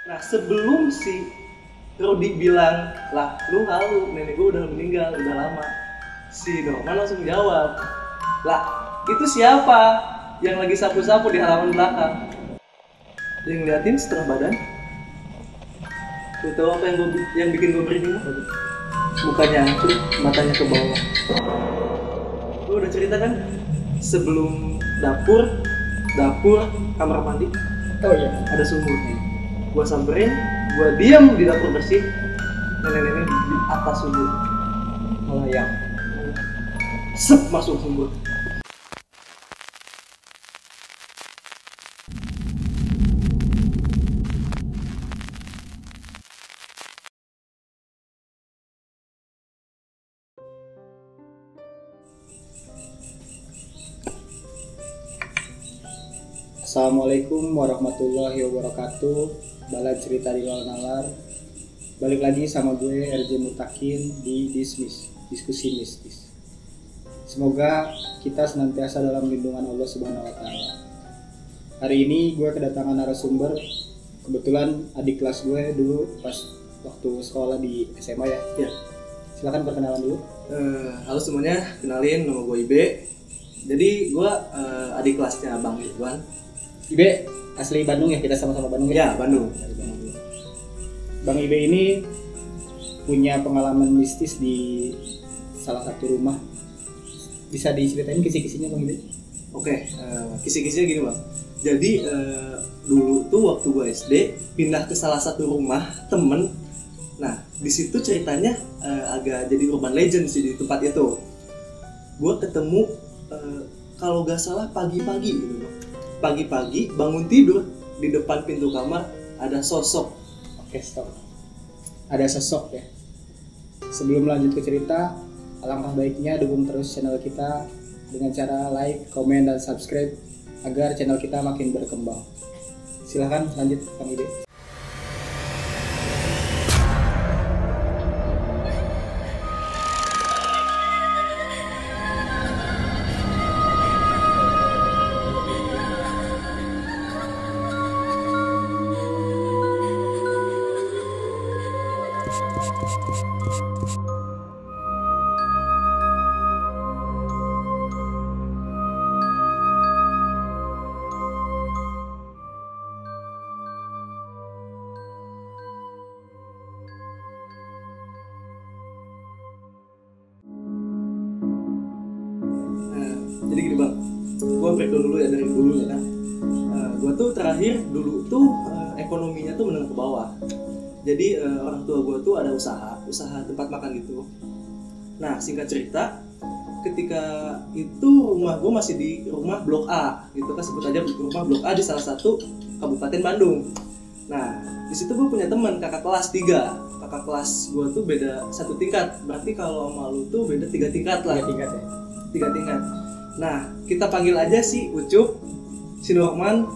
Nah sebelum si Rudi bilang, lah lu halu, nenek gue udah meninggal, udah lama. Si Norman langsung jawab, lah itu siapa yang lagi sapu-sapu di halaman belakang? Yang ngeliatin setengah badan. Lu tau apa yang bikin gue merinding? Mukanya hancur, matanya ke bawah. Lu udah cerita kan? Sebelum dapur kamar mandi, Oh iya. ada sumur. Gua samperin, gua diam di dapur bersih, nenek-nenek di atas sumur Melayang. masuk sumur. Assalamualaikum warahmatullahi wabarakatuh. Bala cerita di luar nalar. Balik lagi sama gue RJ Mutakin di Diskusi Mistis. Semoga kita senantiasa dalam lindungan Allah Subhanahu wa taala. Hari ini gue kedatangan narasumber. Kebetulan adik kelas gue dulu pas waktu sekolah di SMA ya. Ya. Silakan perkenalan dulu. Halo semuanya, kenalin nama gue Ibe. Jadi gue adik kelasnya Bang Ridwan. Ibe asli Bandung ya, kita sama-sama Bandung Ya, ya. Bandung. Bang Ibe ini punya pengalaman mistis di salah satu rumah. Bisa diceritain kisi-kisinya Bang Ibe? Oke, kisi-kisinya gini Bang. Jadi dulu tuh waktu gue SD pindah ke salah satu rumah temen. Nah di situ ceritanya agak jadi urban legend sih di tempat itu. Gue ketemu kalau gak salah pagi-pagi gitu Bang. Pagi-pagi bangun tidur di depan pintu kamar ada sosok. Oke, stop. Ada sosok ya. Sebelum lanjut ke cerita, alangkah baiknya dukung terus channel kita dengan cara like, komen, dan subscribe agar channel kita makin berkembang. Silahkan lanjut Bang Ibe. Jadi gini Bang, gue breakdown dulu ya dari dulu ya kan. Gue tuh terakhir dulu tuh ekonominya tuh menengah ke bawah. Jadi orang tua gue tuh ada usaha tempat makan gitu. Nah singkat cerita, ketika itu rumah gue masih di rumah Blok A gitu kan, sebut aja rumah Blok A di salah satu kabupaten Bandung. Nah di situ gue punya teman kakak kelas 3. Kakak kelas gue tuh beda satu tingkat, berarti kalau sama lu tuh beda 3 tingkat lah. 3 tingkat ya. 3 tingkat. Nah kita panggil aja si Ucup, si Norman,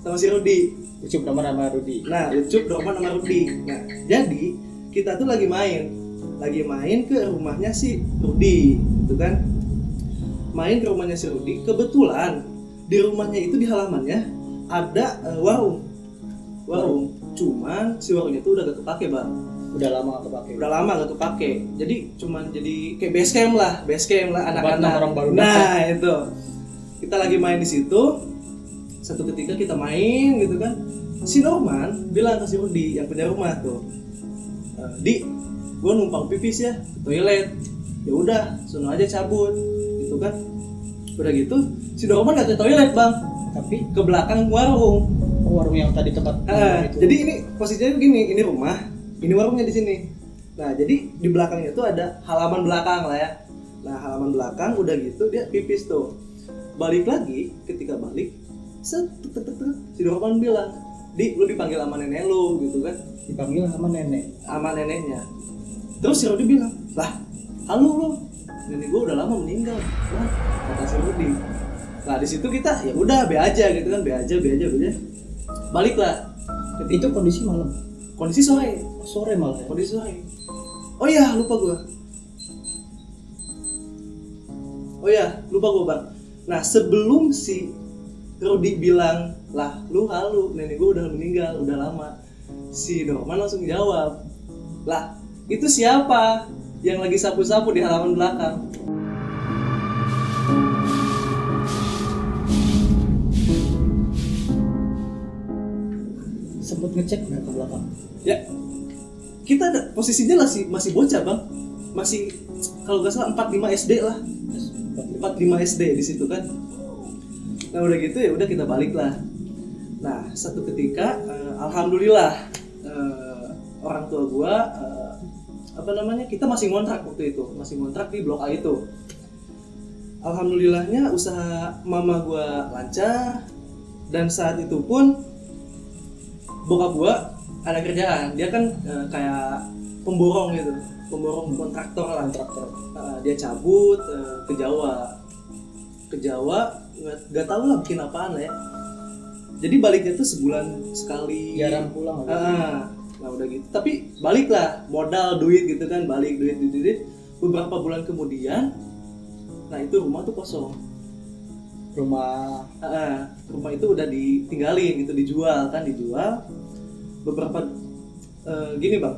sama si Rudi. Ucup nomor sama Rudi. Nah, Ucup, Norman sama Rudi. Nah, jadi kita tuh lagi main ke rumahnya si Rudi, gitu kan? Main ke rumahnya si Rudi. Kebetulan di rumahnya itu di halamannya ada warung. Cuman si warungnya tuh udah gak kepake Bang. Udah lama gak kepake. Udah lama gak kepake. Jadi cuman jadi kayak base camp lah anak-anak. Orang baru Nah, itu. Kita lagi main di situ. Satu ketika kita main gitu kan, si Norman bilang ke si Rudi yang punya rumah tuh, Di, gue numpang pipis ya ke toilet. Ya udah, sono aja cabut, gitu kan. Udah gitu, si Norman nggak ke toilet Bang, Tapi ke belakang warung. warung yang tadi tempat itu. Jadi ini posisinya begini, ini rumah, ini warungnya di sini. Nah jadi di belakangnya tuh ada halaman belakang lah ya. Nah halaman belakang udah gitu dia pipis tuh. Balik lagi, ketika balik si Norman bilang, Di, lu dipanggil sama nenek lu gitu kan. dipanggil sama nenek. Sama neneknya. Terus si Rudi bilang, lah halo lu, nenek gua udah lama meninggal. Wah, kata si Rudi. Nah di situ kita ya udah be aja gitu kan, be aja. Balik lah. Itu kondisi malam. Kondisi sore. Sore malah ya? Kondisi sore. Oh iya lupa gua Bang. Nah sebelum si Rudi bilang, lah lu halu, nenek gue udah meninggal, udah lama. Si Norman langsung jawab, lah itu siapa yang lagi sapu-sapu di halaman belakang? Sempet ngecek nggak ke belakang? Ya, kita ada posisinya masih bocah bang, masih kalau nggak salah 4-5 SD lah, 4-5 SD di situ kan. Nah udah gitu ya udah kita balik lah. Nah satu ketika alhamdulillah orang tua gua kita masih ngontrak waktu itu, masih ngontrak di Blok A itu. Alhamdulillahnya usaha mama gua lancar, dan saat itu pun bokap gua ada kerjaan. Dia kan kayak pemborong gitu, pemborong kontraktor lah. Dia cabut ke Jawa, nggak tahu lah bikin apaan lah ya. Jadi baliknya tuh sebulan sekali. Jarang pulang. Nah udah gitu, tapi balik lah, modal duit gitu kan, balik duit. Beberapa bulan kemudian, nah itu rumah tuh kosong. Rumah itu udah ditinggalin gitu, dijual. Beberapa gini bang,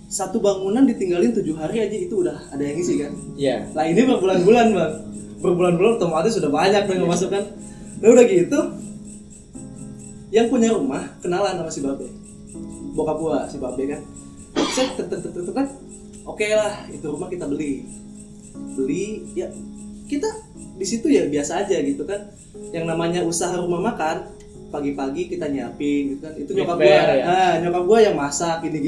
satu bangunan ditinggalin 7 hari aja itu udah ada yang isi kan. Iya. Nah ini berbulan-bulan bang, berbulan-bulan otomatis sudah banyak yang masuk kan. Nah udah gitu, yang punya rumah kenalan sama si Babe, bokap gua si Babe kan. Oke lah, itu rumah kita beli ya, kita di situ ya biasa aja gitu kan. Yang namanya usaha rumah makan, pagi-pagi kita nyiapin gitu kan. Itu nyokap gua, nyokap gua yang masak gini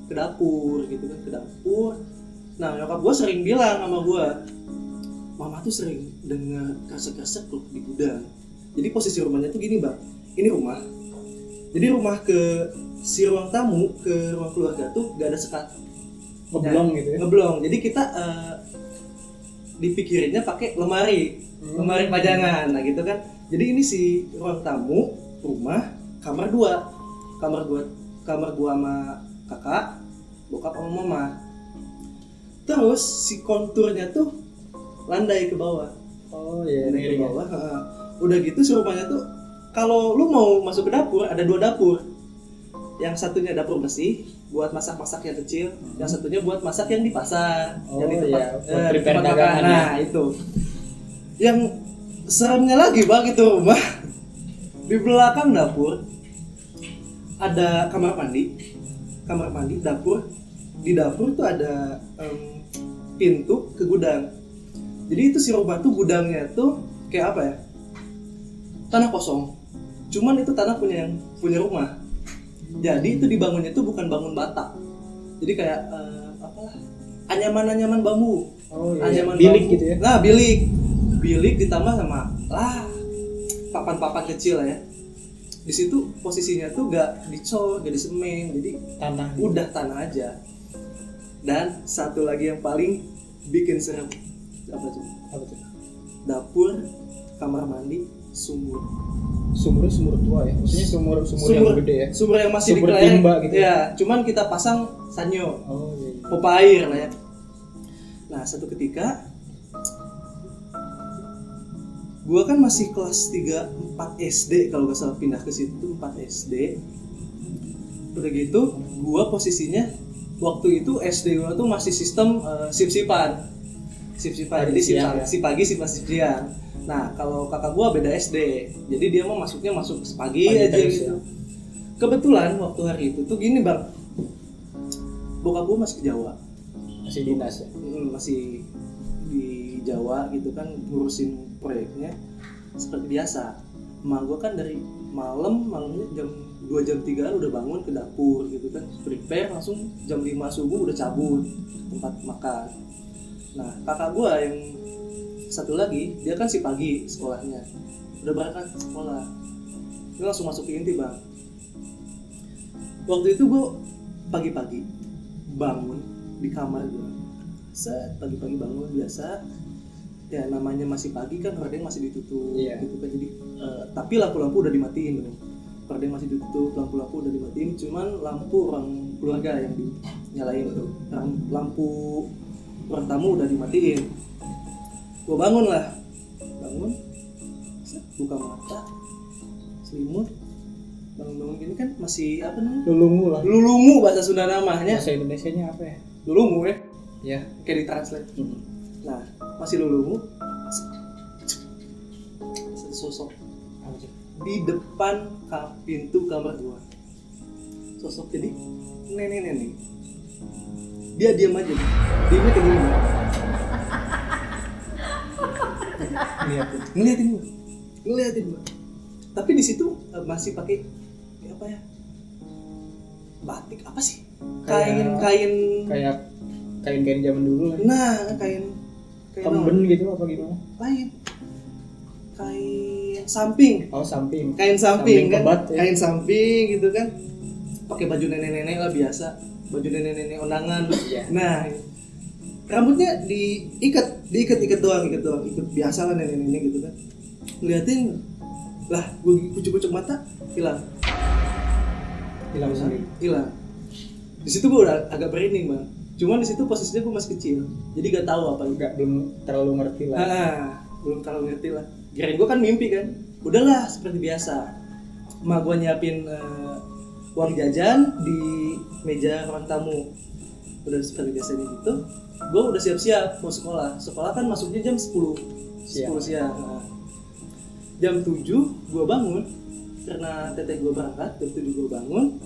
ke dapur gitu kan, ke dapur. Nah nyokap gua sering bilang sama gua, mama tuh sering dengar kresek-kresek loh di gudang. Jadi posisi rumahnya tuh gini bang, ini rumah. Jadi rumah ke si ruang tamu, ke ruang keluarga tuh gak ada sekat. Ngeblong gitu ya? Ngeblong. Jadi kita dipikirinnya pakai lemari pajangan. Nah gitu kan. Jadi ini si ruang tamu, rumah, kamar dua sama kakak, bokap sama mama. Terus si konturnya tuh landai ke bawah. Oh iya, landai ke bawah. Udah gitu si rumahnya tuh, kalau lu mau masuk ke dapur, ada 2 dapur. Yang satunya dapur bersih buat masak-masak yang kecil, yang satunya buat masak yang di pasar, yang di tempat makan. Nah itu yang seremnya lagi bang, itu rumah di belakang dapur ada kamar mandi, dapur. Di dapur tuh ada pintu ke gudang. Jadi itu si rumah tuh gudangnya tuh kayak apa ya, tanah kosong, cuman itu tanah punya rumah. Jadi itu dibangunnya tuh bukan bangun bata, jadi kayak anyaman bambu. Oh iya. Anyaman bilik bambu. Gitu ya? Nah bilik ditambah sama papan kecil lah ya. Di situ posisinya tuh gak dicor, gak disemen, jadi tanah. Udah tanah aja. Dan satu lagi yang paling bikin serem, apa tuh? Dapur, kamar mandi, Sumur tua ya, maksudnya sumur yang gede ya, sumur yang masih sumur dikelayain timba gitu ya, cuman kita pasang sanyo. Iya. Pompa air lah ya. Nah satu ketika gua kan masih kelas 3-4 SD kalau gak salah, pindah ke situ 4 SD. Udah gitu gua posisinya waktu itu SD gua tuh masih sistem sip-sipan. Jadi sip pagi sip siang. Nah kalau kakak gua beda SD, jadi dia mau masuk pagi aja gitu. Ya. Kebetulan waktu hari itu tuh gini bang, bokap gua masih ke Jawa, masih dinas ya, masih di Jawa gitu kan, ngurusin proyeknya seperti biasa. Emak gua kan dari malamnya jam 2 jam 3 udah bangun ke dapur gitu kan, prepare langsung jam 5 subuh udah cabut tempat makan. Nah kakak gua yang satu lagi, dia kan si pagi sekolahnya, udah berangkat sekolah, dia langsung masuk ke inti bang. Waktu itu gue pagi-pagi bangun di kamar gue, pagi-pagi bangun biasa, ya namanya masih pagi kan, hordeng masih ditutup, gitu kan. Jadi tapi lampu-lampu udah dimatiin dong, hordeng masih ditutup, lampu-lampu udah dimatiin, cuman lampu orang keluarga yang dinyalain tuh, lampu ruang tamu udah dimatiin. Gue bangun, buka mata, selimut, bangun gini kan masih apa namanya? Lulungu lah. Lulungu bahasa Sunda namanya. Bahasa Indonesianya apa ya? Lulungu ya. Ya. Kayak di translate. Nah, masih lulungu. Satu sosok Apa sih? di depan pintu kamar gua. Sosok jadi nenek. Dia diam aja. Diamnya kayak gini. Ngeliatin gua. Tapi di situ masih pakai apa ya? Batik apa sih? Kain Kain zaman dulu lah. Nah, kain Kemben gitu apa gimana? Kain samping. Oh, samping. Kain samping kan? Kebat, ya. Kain samping gitu kan. Pakai baju nenek-nenek lah biasa. Baju nenek-nenek undangan. Iya. Nah, rambutnya diikat doang, ikut biasa lah nenek-nenek gitu kan. Ngeliatin lah, gue kucuk-kucuk mata, hilang Sendiri. hilang. Di situ gue udah agak merinding bang. Cuman di situ posisinya gue masih kecil, jadi gak tahu apa. Belum terlalu ngerti lah. Belum terlalu ngerti lah. Kirain gue kan mimpi kan. Udahlah seperti biasa. Emak gue nyiapin uang jajan di meja ruang tamu. Udah seperti biasanya gitu. Gue udah siap-siap mau sekolah. Sekolah kan masuknya jam 10 siang. Nah, jam 7 gue bangun karena teteh gue berangkat. Jam 7 gue bangun.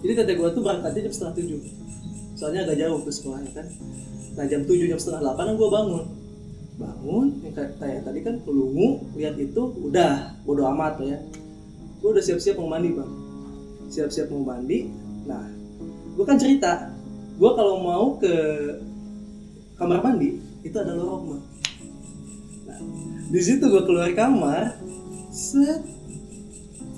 Jadi teteh gue tuh berangkatnya jam setengah 7. Soalnya agak jauh ke sekolahnya kan. Nah jam 7 jam setengah 8 gue bangun yang kayak tadi kan kelungu lihat itu udah bodo amat ya. Gue udah siap-siap mau mandi bang. Siap-siap mau mandi. Nah gue kan cerita gue kalau mau ke kamar mandi itu ada lorong bang. Nah di situ gue keluar kamar, set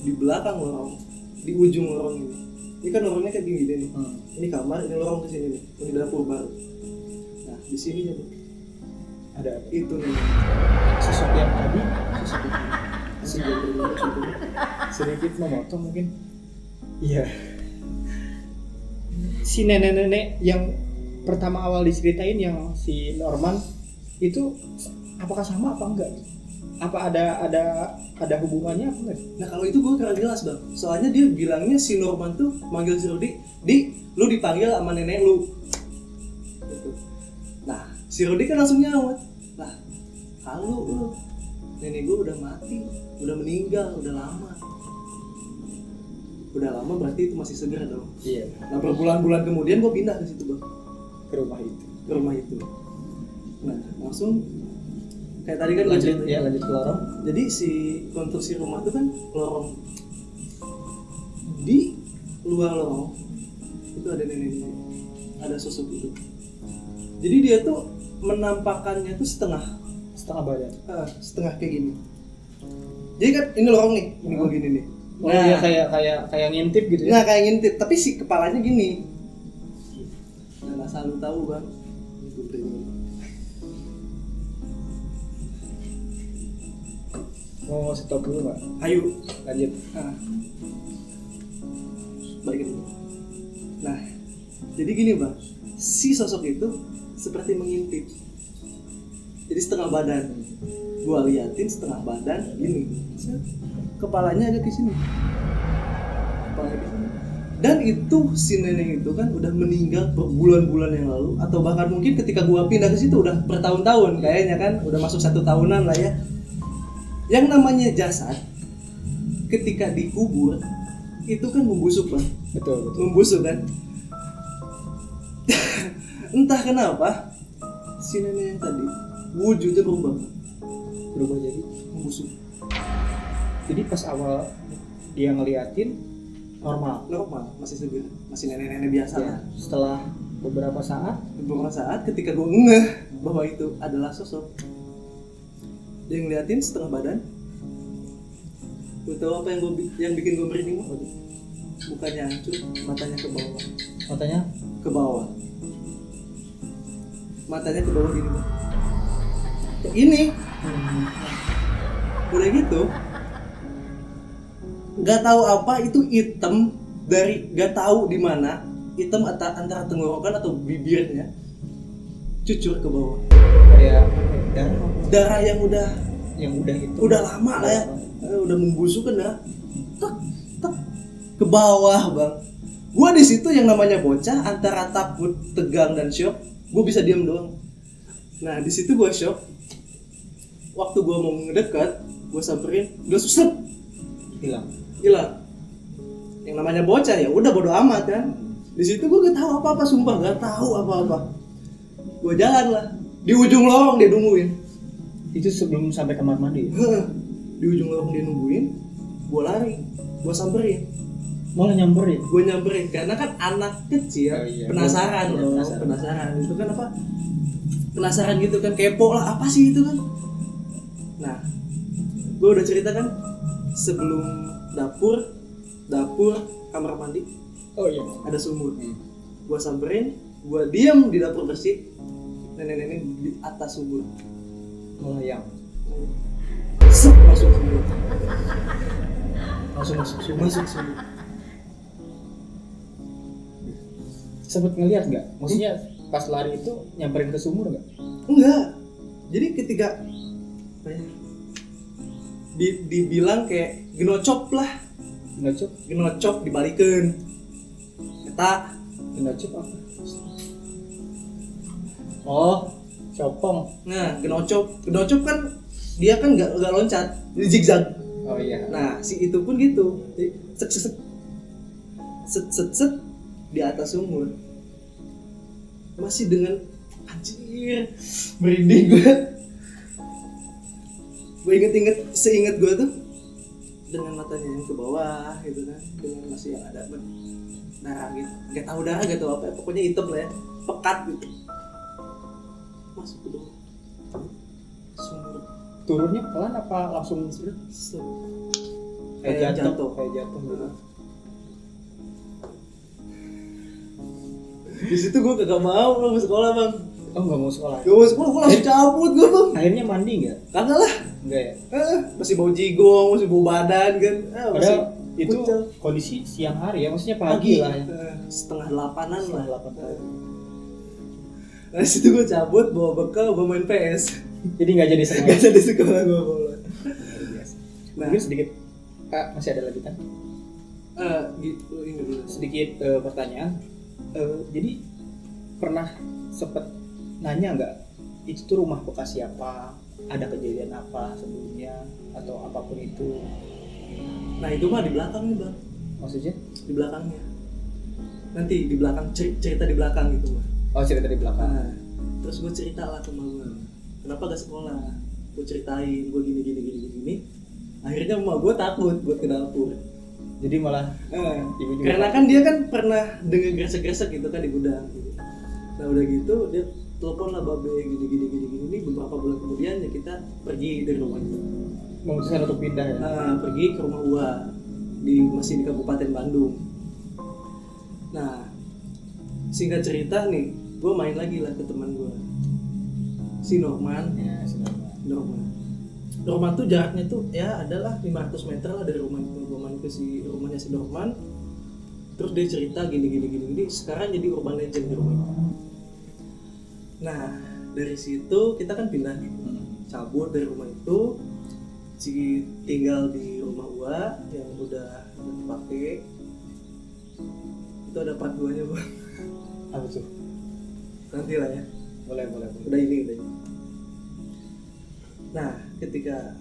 di belakang lorong, di ujung lorong ini kan lorongnya kayak gini nih. Ini kamar, ini lorong ke sini nih, ini dapur baru. Nah di sini jadi Ada itu nih sosok yang tadi, sosok sedikit memotong mungkin. Iya. Si nenek-nenek yang pertama awal diceritain yang si Norman itu apakah sama apa enggak? Apa ada hubungannya apa enggak? Nah kalau itu gue kurang jelas bang. Soalnya dia bilangnya si Norman tuh manggil si Rudy, lu dipanggil sama nenek lu. Gitu. Nah si Rudy kan langsung nyaut. Lah, halo lu, nenek gue udah mati, udah meninggal, udah lama. Udah lama berarti itu masih segar dong. Iya. Nah berbulan-bulan kemudian gue pindah ke situ bang. Ke rumah itu. Nah langsung kayak tadi kan lanjut ke lorong. Jadi si konstruksi rumah itu kan lorong. Di luar lorong itu ada nenek, ada sosok itu. Jadi dia tuh menampakkannya tuh setengah badan. Setengah kayak gini. Jadi kan ini lorong nih, ini gue gini nih. Oh iya kayak ngintip gitu ya. Nah kayak ngintip, tapi si kepalanya gini. Nah selalu tahu bang. Mau stop dulu nggak? Ayo Lanjut. Balikin dulu. Nah, jadi gini bang, si sosok itu seperti mengintip. Jadi setengah badan, gua liatin setengah badan gini, kepalanya agak ke sini, kepalanya ke sini. Dan itu si nenek itu kan udah meninggal berbulan-bulan yang lalu, atau bahkan mungkin ketika gua pindah ke situ udah bertahun-tahun kayaknya kan, udah masuk 1 tahunan lah ya. Yang namanya jasad ketika dikubur itu kan membusuk bang. Betul. Membusuk kan. Entah kenapa si nenek yang tadi wujudnya berubah jadi membusuk. Jadi pas awal dia ngeliatin normal, masih segar, masih nenek-nenek biasa ya. lah. Setelah beberapa saat ketika gue ngeh bahwa itu adalah sosok, dia ngeliatin setengah badan. Gue tahu apa yang bikin gue merinding? Mukanya hancur, matanya ke bawah. Matanya ke bawah gini bang. Ini udah gitu, nggak tahu apa itu hitam dari nggak tahu di mana, hitam antara tenggorokan atau bibirnya cucur ke bawah. Kayak darah yang udah itu udah lama lah ya, udah membusuk kan darah. ke bawah bang. Gue di situ yang namanya bocah antara takut, tegang dan shock, gue bisa diam doang. Nah di situ gue shock. Waktu gue mau ngedekat, gue samperin, gue susut, Hilang. Yang namanya bocah ya udah bodo amat kan. Di situ gue gak tahu apa-apa, sumpah gak tahu apa-apa. Gue jalan lah, di ujung lorong dia nungguin. Itu sebelum sampai kamar mandi. Di ujung lorong dia nungguin, gue lari, gue samperin. Malah nyamperin. Gue nyamperin karena kan anak kecil, Oh, iya. penasaran Iya, loh, penasaran itu kan apa? Penasaran gitu kan, kepo lah apa sih itu kan. Nah, gue udah cerita kan sebelum dapur kamar mandi Oh iya. ada sumur. Gue samperin, gue diam di dapur bersih, nenek-nenek di atas sumur. Melayang. Masuk sumur. Langsung masuk sumur. Masuk sumur. Sempet ngeliat nggak? Maksudnya pas lari itu nyamperin ke sumur nggak? Enggak. Jadi ketika apa ya, dibilang kayak genocop lah, genocop dibalikin. Eta Genocop apa? Oh, copong. nah genocop kan dia kan nggak loncat, jadi zigzag. Oh iya. Nah si itu pun gitu, jadi set di atas sumur, masih dengan anjir merinding gue seinget gue tuh dengan matanya yang ke bawah gitu kan, dengan masih yang ada darah gitu, nggak tahu darah gitu apa ya, pokoknya hitam lah ya, pekat gitu, masuk ke bawah sumur. Turunnya pelan apa langsung kayak jatuh gitu. Di situ gue kagak mau sekolah bang. Oh nggak mau sekolah? Gak mau sekolah, gue langsung cabut gue bang. Akhirnya mandi nggak? Kagak lah. Enggak ya? Masih bau jigong, masih bau badan kan. Padahal itu kucel. kondisi siang hari ya, maksudnya pagi lah ya. Setengah 8-an lah. 8. Nah di situ gue cabut, bawa bekal, bawa main PS. Jadi nggak jadi sekolah. Gak jadi sekolah gue bola. Nah, Mungkin sedikit masih ada lanjutan? gitu ini dulu. Sedikit pertanyaan. Jadi pernah sempet nanya nggak itu tuh rumah bekas siapa, ada kejadian apa sebelumnya atau apapun itu? Nah itu mah di belakang nih bang. Maksudnya? Di belakangnya. Nanti di belakang cerita di belakang gitu mah. Oh cerita di belakang. Nah, terus gue cerita lah ke mama, kenapa gak sekolah? Gue ceritain gue gini. Akhirnya mama gue takut buat ke dapur. Jadi malah ibu juga karena kan dia kan pernah dengar gresek-gresek gitu kan di gudang gitu. Nah udah gitu dia telepon lah babe gini. Beberapa bulan kemudian ya kita pergi dari rumah itu. memutuskan untuk pindah ya. Pergi ke rumah Ua masih di Kabupaten Bandung. Nah singkat cerita nih, gue main lagi lah ke teman gue si Norman. Ya, Norman tuh jaraknya tuh ya adalah 500 meter lah dari rumah itu. Gue main ke rumahnya si Norman. Terus dia cerita gini. Sekarang jadi urban legend di rumah itu. Nah dari situ kita kan pindah, cabut dari rumah itu, tinggal di rumah Ua yang udah dipakai. Itu ada part 2-nya bang. Apa tuh? Nanti lah ya. Boleh. Udah ini. Nah, ketika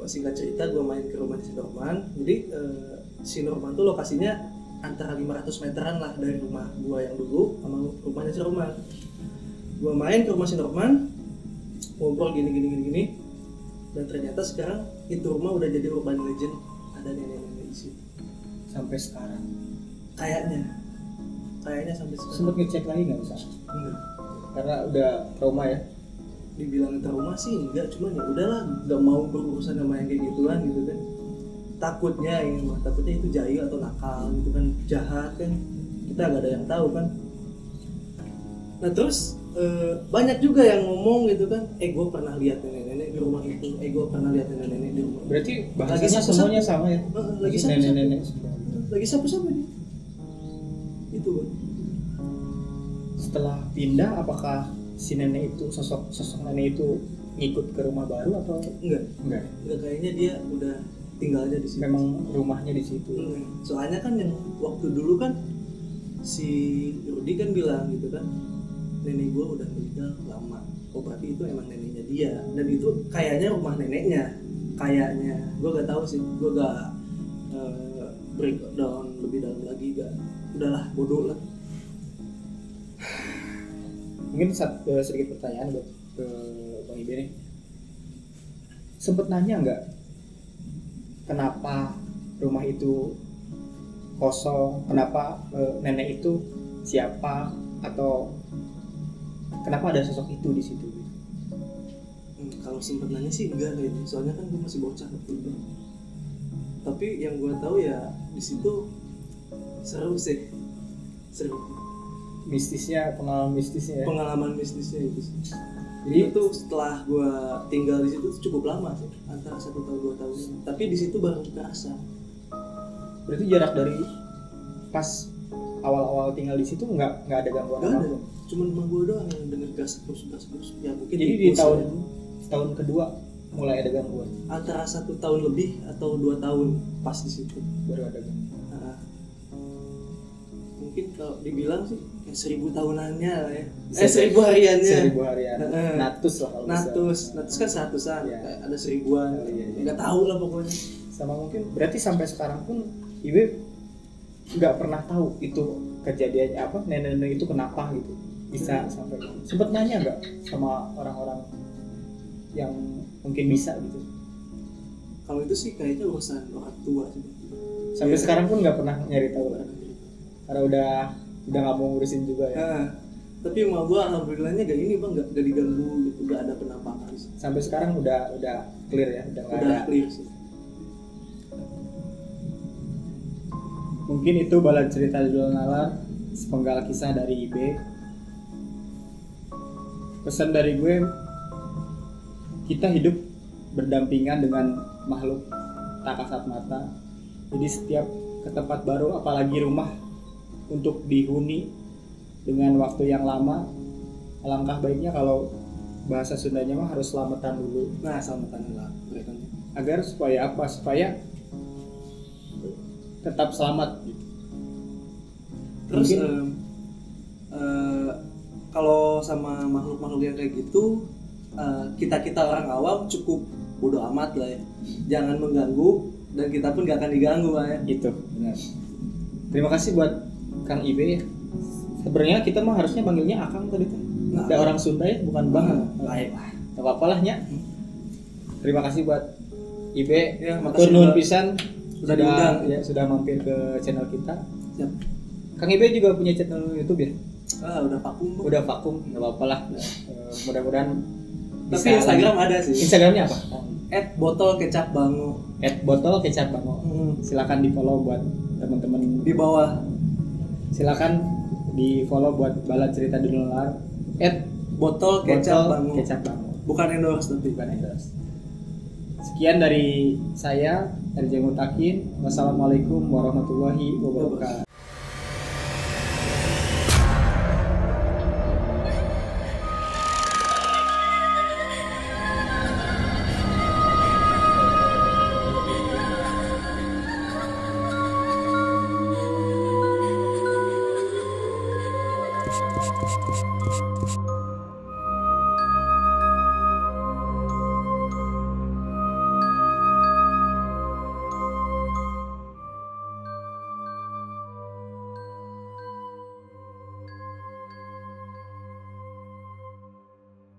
singkat cerita gue main ke rumah si Norman. Jadi si Norman tuh lokasinya antara 500 meteran lah dari rumah gue yang dulu sama rumahnya si Norman. Gue main ke rumah si Norman, ngobrol gini. Dan ternyata sekarang itu rumah udah jadi urban legend, ada nenek-nenek di situ. Sampai sekarang. Kayaknya sampai sekarang. Sempet ngecek lagi nggak usah? Enggak. Karena udah trauma ya. Dibilang trauma sih enggak, cuman ya udahlah, nggak mau berurusan sama yang kayak gituan gitu kan. Takutnya itu jahil atau nakal gitu kan, jahat kan, kita nggak ada yang tahu kan. Nah terus banyak juga yang ngomong gitu kan, gue pernah lihat nenek-nenek di rumah itu, gue pernah lihat nenek-nenek di rumah. Berarti bahasanya semuanya sama ya? Lagi nenek-nenek. Lagi sapu-sapu nih. Itu bang. Setelah pindah, apakah si nenek itu sosok nenek itu ngikut ke rumah baru atau Enggak, enggak? kayaknya dia udah tinggal aja di situ. Memang rumahnya di situ. Soalnya kan yang waktu dulu kan si Rudi kan bilang gitu kan, nenek gue udah meninggal lama. Oh berarti itu emang neneknya dia, dan itu kayaknya rumah neneknya. Kayaknya, gue gak tahu sih, gue gak breakdown lebih dalam lagi, gak, udahlah bodoh lah. Mungkin sedikit pertanyaan buat ke Bang Ibe nih. Sempet nanya nggak kenapa rumah itu kosong, kenapa nenek itu siapa, atau kenapa ada sosok itu di situ? Kalau sempet nanya sih enggak kayaknya, soalnya kan gue masih bocah waktu itu. Tapi yang gue tahu ya di situ seru sih, seru. Mistisnya, pengalaman mistisnya ya? Pengalaman mistisnya itu sih. Jadi itu setelah gue tinggal di situ cukup lama sih, antara 1 tahun 2 tahun. Tapi di situ baru kerasa. berarti jarak dari pas awal-awal tinggal di situ nggak ada gangguan Gak ada, apapun? cuman emang gue doang yang denger gas terus. Ya mungkin Jadi di tahun kedua mulai ada gangguan? antara 1 tahun lebih atau 2 tahun pas di situ Baru ada gangguan. Nah, mungkin kalau dibilang sih kayak 1000 tahunannya lah ya. 1000 hariannya. 1000 harian. Natus lah kalau Natus kan 100-an, ya. kayak ada 1000-an. Iya. Nggak tahu lah pokoknya. Sama mungkin berarti sampai sekarang pun Ibe nggak pernah tahu itu kejadiannya apa, nenek itu kenapa gitu bisa sampai. Sempet nanya nggak sama orang-orang yang mungkin bisa gitu? Kalau itu sih kayaknya urusan orang tua sih. Sampai Iya. sekarang pun nggak pernah nyari tahu karena udah nggak mau ngurusin juga ya. Nah, tapi emak gua alhamdulillahnya gak ini bang, gak diganggu gitu, gak ada penampakan sih. Sampai sekarang udah clear ya, udah nggak ada. Udah clear sih. Mungkin itu Bala Cerita di Luar Nalar, sepenggal kisah dari Ibe. Pesan dari gue, kita hidup berdampingan dengan makhluk tak kasat mata. Jadi setiap ke tempat baru, apalagi rumah untuk dihuni dengan waktu yang lama, alangkah baiknya kalau bahasa Sundanya mah harus selamatan dulu. Nah, selamatan lah mereka. Agar supaya apa? Supaya tetap selamat gitu. Terus Mungkin, kalau sama makhluk-makhluk yang kayak gitu, kita orang awam cukup bodo amat lah ya, jangan mengganggu, dan kita pun gak akan diganggu lah ya. gitu, benar. Terima kasih buat Kang Ibe ya. Sebenarnya kita mah harusnya panggilnya Akang tadi tuh. Nah, Ada orang Sunda ya, bukan Bang. baik lah. Gak apa-apa lah nya. Terima kasih buat Ibe. Ya, Matur makasih nuwun buat- pisan sudah diundang. ya, sudah mampir ke channel kita. Siap. Kang Ibe juga punya channel YouTube ya? Udah vakum Bang. Udah vakum, nggak apa-apa lah. Mudah-mudahan Tapi bisa Instagram ada sih. Instagramnya apa? @botolkecapbango. @botolkecapbango. Silakan di follow buat teman-teman. Di bawah. Silakan di follow buat Bala Cerita di Luar. Botolkecapbango. @botolkecapbango. Bukan endorse tapi. Bukan endorse. Sekian dari saya, RJ Mutakin. Wassalamualaikum warahmatullahi wabarakatuh.